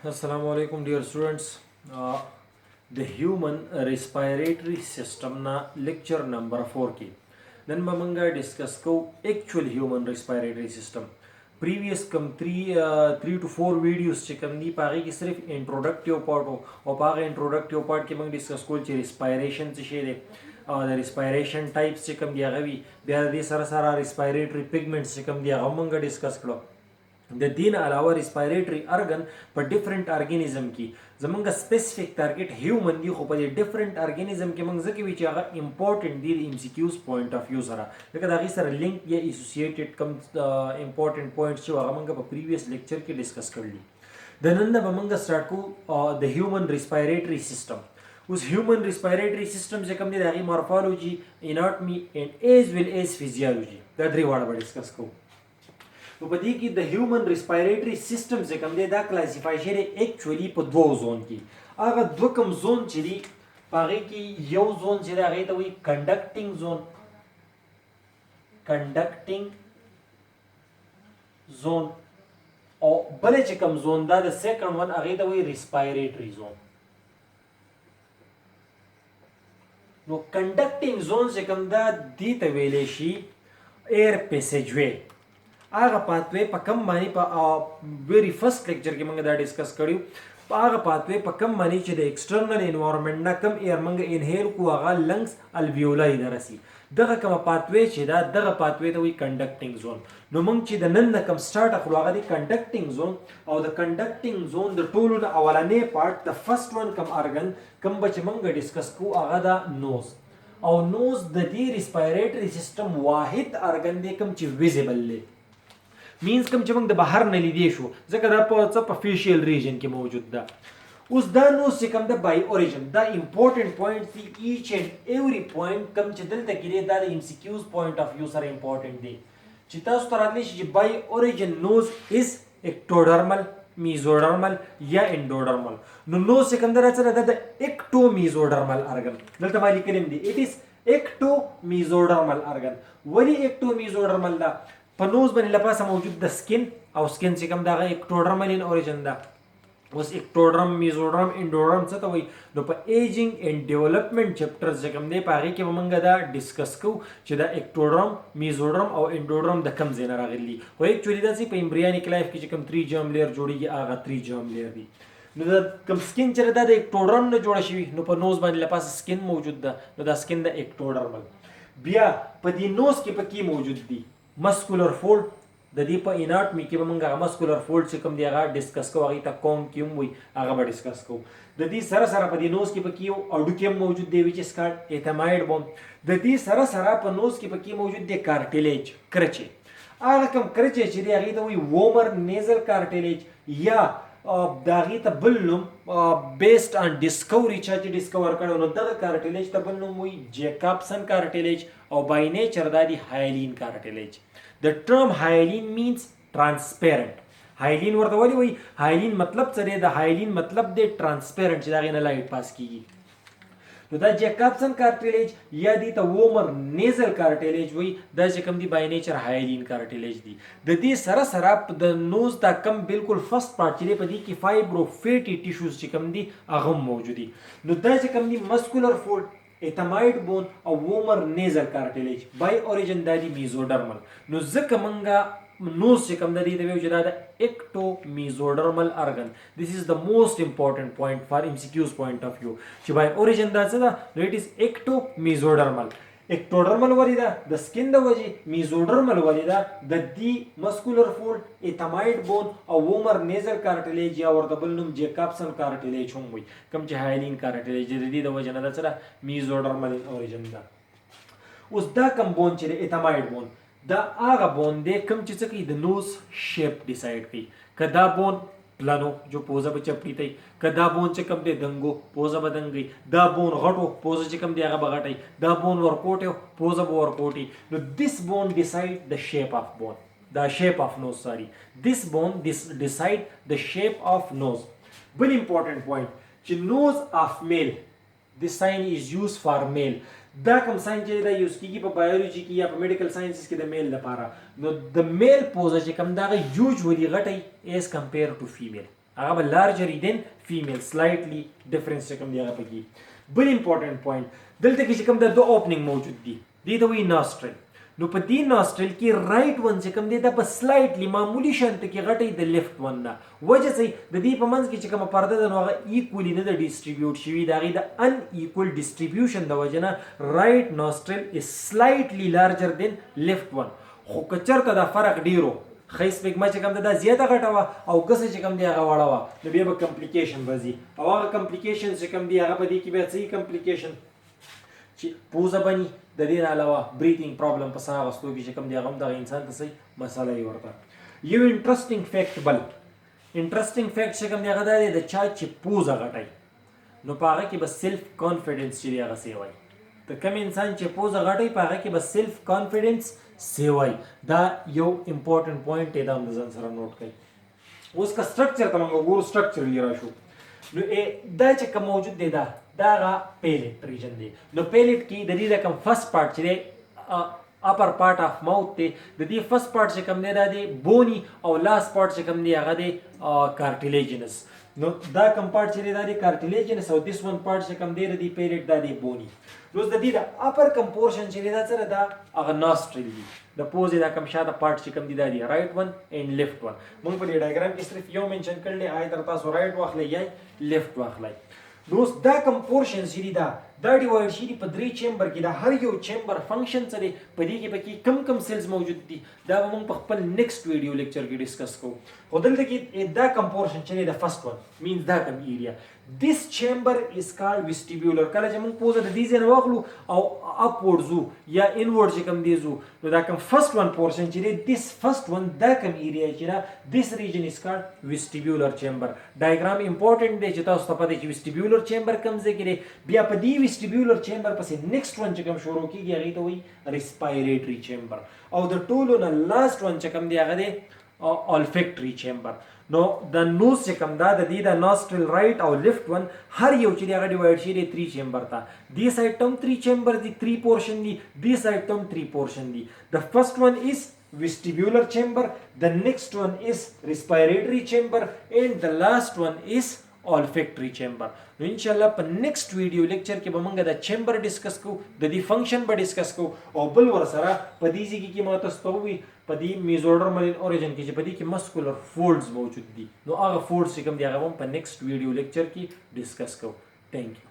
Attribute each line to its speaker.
Speaker 1: Assalamu alaikum dear students. The human respiratory system na lecture number 4 की नन बमंगा डिस्कस को actual human respiratory system previous कम 3 to 4 videos चे कम दी पागे की सिर्फ introductive part हो और पागे introductive part के मंग डिस्कस को चे respiration से शेदे the respiration types चे कम दिया गवी बिहार दी सारा सारा respiratory pigments चे कम दिया गम मंगा डिस्कस करो د دین علاوه ریسپایریټری ارګن په ډیفرنٹ ارګانیزم کې زمونږ سپیسیفیک ټارګټ هیومن دی خو په ډیفرنٹ ارګانیزم کې موږ ځکه وی چې هغه امپورټنت دی ام سی کیوز پوینټ اف ویو سره لکه دا غي سره لینک یا اسوسییټډ کم امپورټنت پوینټس چې هغه موږ په پریویس لیکچر کې ډیسکس کړل د نن به موږ سٹارټ کو د هیومن ریسپایریټری سیستم اوس هیومن ریسپایریټری سیستم چې کوم دی د هغه مورفولوژي اناټمی اینڈ ایز ویل ایز فزیولوژي دا درې واړه به ډیسکس کوو نو په دې کې د هیومن ریسپایریټری سیستم چې کوم دی دا کلاسیفای شوی اکچولی په دوه زون کې هغه دوه کوم زون چې دی په هغې کې یو زون چې دی هغې ته وایي کنډکټینګ زون او بله چې کوم زون دا د سیکنډ ون هغې ته وایي ریسپایریټری زون نو کنډکټینګ زون چې کوم دا دې ته ویلی شي ایر پیسیج وی هغه پاتوی په کم باندې په ویری فرست لیکچر کې موږ دا ډیسکس کړیو په هغه پاتوی په کم باندې چې د ایکسټرنل انوایرنمنت نه کم ایر موږ انهیل کو هغه لنګز الویولای درسي دغه کوم پاتوی چې دا دغه پاتوی ته وی کنډکټینګ زون نو موږ چې د نن نه کم سٹارټ اخلو هغه دی کنډکټینګ زون او د کنډکټینګ زون د ټولو نه اولنې پارت د فرست ون کم ارګن کم چې موږ ډیسکس کو هغه دا نوز او نوز د دې ریسپایریټری سیستم واحد ارګن دی کم چې ویزیبل دی مینز کوم چې موږ د بهر نه لیدې شو ځکه دا په څه په فیشیل ریجن کې موجود ده اوس دا نو چې کوم د بای اوریجن دا امپورټنٹ پوینټ دی ایچ اینڈ ایوری پوینټ کوم چې دلته کې دی دا د ام سی کیوز پوینټ اف ویو سره امپورټنٹ دی چې تاسو ته راتلی شي چې بای اوریجن نوز از اکټوډرمل میزوډرمل یا انډوډرمل نو نوز چې کوم دا څه ده د اکټو میزوډرمل ارګن دلته ما لیکلم دی اټ از اکټو میزوډرمل ارګن ولی اکټو میزوډرمل دا په نوز باندې لپاسه موجود د سکن او سکن چې کوم دغه اکټوډرمل ان اوریجن ده اوس اکټوډرم میزوډرم انډوډرم څه ته وایي نو په ایجینګ اینڈ ډیولپمنٹ چپټر چې کوم دی په هغې کې به موږ دا ډسکس کوو چې دا اکټوډرم میزوډرم او انډوډرم د کوم ځای نه راغلي خو ایکچولی داسې په امبریانیک لایف کې چې کوم 3 جرم لیر جوړېږي هغه 3 جرم لیر دي نو دا کوم سکن چې دا د اکټوډرم نه جوړه شوي نو په نوز باندې لپاسه سکن موجود ده نو دا سکن د اکټوډرمل بیا په دې نوز کې په کې موجود دي مسکولر فولډ د دې په اناټمی کې به موږ هغه مسکولر فولډ چې کوم دی هغه ډسکس کوو هغې ته کونکیوم وایي هغه به ډسکس کوو د دې سره سره په دې نوز کې په کې یو اډوکیم موجود دی ویچ از کالډ ایتھمایډ بون د دې سره سره په نوز کې په کې موجود دی کارټیلیج کرچې هغه کوم کرچې چې دی هغې ته وایي وومر نیزل کارټیلیج یا د هغې ته بل نوم بیسډ آن ډسکوري چا چې ډسکور کړی نو دغه کارټیلیج ته بل نوم وایي جیکابسن کارټیلیج او بای نیچر دا دی هایلین کارټیلیج د ټرم هایلین مینز ټرانسپیرنٹ هایلین ورته ولې وایي هایلین مطلب څه دی د هایلین مطلب دی ټرانسپیرنٹ چې د هغې نه لایټ پاس کیږي نو دا جیکابسن کارټیلیج یا دې ته وومر نیزل کارټیلیج وایي دا چې کوم دی بای نیچر هایلین کارټیلیج دی د دې سره سره د نوز دا کم بالکل فرست پارټ چې دی په دې کې فایبروفیټي ټیشوز چې کوم دی هغه هم موجود دي نو دا چې کوم دی مسکولر فولډ ایتھمایډ بون او وومر نیزل کارټیلیج بای اوریجن دا دی میزوډرمل نو ځکه موږ نوز چې کوم د دې ته ویو چې دا د اکټو میزوډرمل ارګن دیس از د موسٹ امپورټنٹ پوینټ فار ام سی کیوز پوینټ اف ویو چې بای اوریجن دا څه ده نو اټ از اکټو میزوډرمل اکټوډرمل ولې ده د سکن د وجې میزوډرمل ولې ده د دې مسکولر فولډ ایتھمایډ بون او وومر نیزل کارټیلیج یا ورته بل نوم جیکابسن کارټیلیج هم وایي کوم چې هایلین کارټیلیج د دې د وجې نه ده څه ده میزوډرمل اوریجن ده اوس دا کوم بون چې دی ایتھمایډ بون دا هغه بون دی کوم چې څه کوي د نوز شیپ ډیسایډ کوي که دا بون پلانو جو پوزه به چپټی تی که دا بون چې کوم دی دنګو پوزه به دنګي دا بون غټو پوزه چې کوم دی هغه به غټی دا بون ورکوټی پوزه به ورکوټی نو دیس بون ډیسایډ د شیپ آف بون دا شیپ آف نوز ساری دیس بون ډیسایډ د شیپ آف نوز بل امپورټنٹ پوینټ چې نوز آف میل this sign is used for male دا کوم ساين چې دا یوز کیږي په بایولوژي کې یا په میډیکل ساينسز کې د میل لپاره نو د میل پوزه چې کوم دا یوزولي غټي ایز کمپیر ټو فیمیل هغه به لارجر دین فیمیل سلایټلی ډیفرنس چې کوم دی هغه پکې بل امپورټنٹ پوینټ دلته کې چې کوم د دوه اوپننګ موجود دي دې ته وایي ناسټرل نو په دې ناسټرل کې رائټ ون چې کوم دی دا په سلایټلی معمولی شانته کې غټي د لیفت ون نه وجه څه د دې په منځ کې چې کومه پرده ده نو هغه ایکولی نه ده ډیسټریبیوټ شوي د هغې د ان ایکول ډیسټریبیوشن د وجه نه رائټ ناسټرل از سلایټلی لارجر دین لیفت ون خو که چېرته دا فرق ډیرو ښی سپېګما چې کوم ده دا زیاته غټه وه او ګسه چې کوم دی هغه وړه وه نو بیا به کمپلیکیشن به ځي او هغه کمپلیکیشن چې کوم دی هغه په دې کې بیا څه کمپلیکیشن چې پوزه بني د دې نه علاوه بریتینګ پرابلم په ساه اخیستو کې چې کوم دی هغه هم دغه انسان ته صحیح مسله وي ورته یو انټرسټینګ فیکټ بل انټرسټینګ فیکټ چې کوم دی هغه دا دی د چا چې پوزه غټوي نو په هغه کې به سیلف کانفیډنس چې دی هغه سی وایي د کوم انسان چې پوزه غټوي په هغه کې به سیلف کانفیډنس سی وایي دا یو امپورټنټ پوینټ دی دا هم د ځان سره نوٹ کړئ اوس که سټرکچر ته موږ وګورو سټرکچرلی راشو نو دا چې کوم موجود دی دا هغه پیلیټ ریجن دی نو پیلیټ کې د دې د کوم فرست پارټ چې دی اپر پارټ اف ماوث دی د دې فرست پارټ چې کوم دی دا دی بونی او لاست پارټ چې کوم دی هغه دی کارټیلیجنس نو دا کوم پارټ چې دی دا دی کارټیلیجنس او دیس ون پارټ چې کوم دی د دې پیلیټ دا دی بونی نو د دې د اپر کوم پورشن چې دی دا سره دا هغه ناسټرل دی د پوزې دا کوم شاته پارټ چې کوم دی دا دی رائټ ون اینڈ لیفت ون موږ په دې ډایګرام کې صرف یو منشن کړل آی تر تاسو رائټ واخلئ یا لیفت واخلئ نو دا کوم پورشن چې دی دا ډیوایډ شي په درې چیمبر کې دا هر یو چیمبر فنکشن څه دی په دې کې پکې کم کم سیلز موجود دي دا به موږ په خپل نیکسټ ویډیو لیکچر کې ډسکس کوو خو دلته کې دا کوم پورشن چې دی د فرست ون مینز دا کوم ایریا this chamber is called vestibular کله چې موږ پوزه د دې ځای نه واخلو او اپورډ ځو یا انورډ چې کوم دی ځو نو دا کوم فرست ون پورشن چې دی this first one دا کوم ایریا چې دا this region is called vestibular chamber ډایګرام امپورټنټ دی چې تاسو ته پته چې vestibular chamber کوم ځای کې دی بیا په دې vestibular chamber پسې next one چې کوم شروع کیږي هغې ته وایي respiratory chamber او د ټولو نه last one چې کوم دی هغه دی olfactory chamber نو د نوز چې کوم دا د دې د ناسټرل رائټ او لیفت ون هر یو چې دی هغه ډیوایډ شي دی 3 چیمبر ته دې سایډ ته هم 3 چیمبر دي 3 پورشن دي دې سایډ ته هم 3 پورشن دي د فرست ون از vestibular chamber the next one is respiratory chamber and the last one is olfactory chamber نو ان شاء الله په نیکسټ ویډیو لیکچر کې به موږ د چیمبر ډسکس کوو د دې فنکشن به ډسکس کوو او بل ورسره په دې ځای کې ما تاسو ته ووایي په دې میزوډرمل اوریجن کې چې په دې کې مسکولر فولډز موجود دي نو هغه فولډز چې کوم دي هغه هم په نیکسټ ویډیو لیکچر کې ډسکس کوو تھینک یو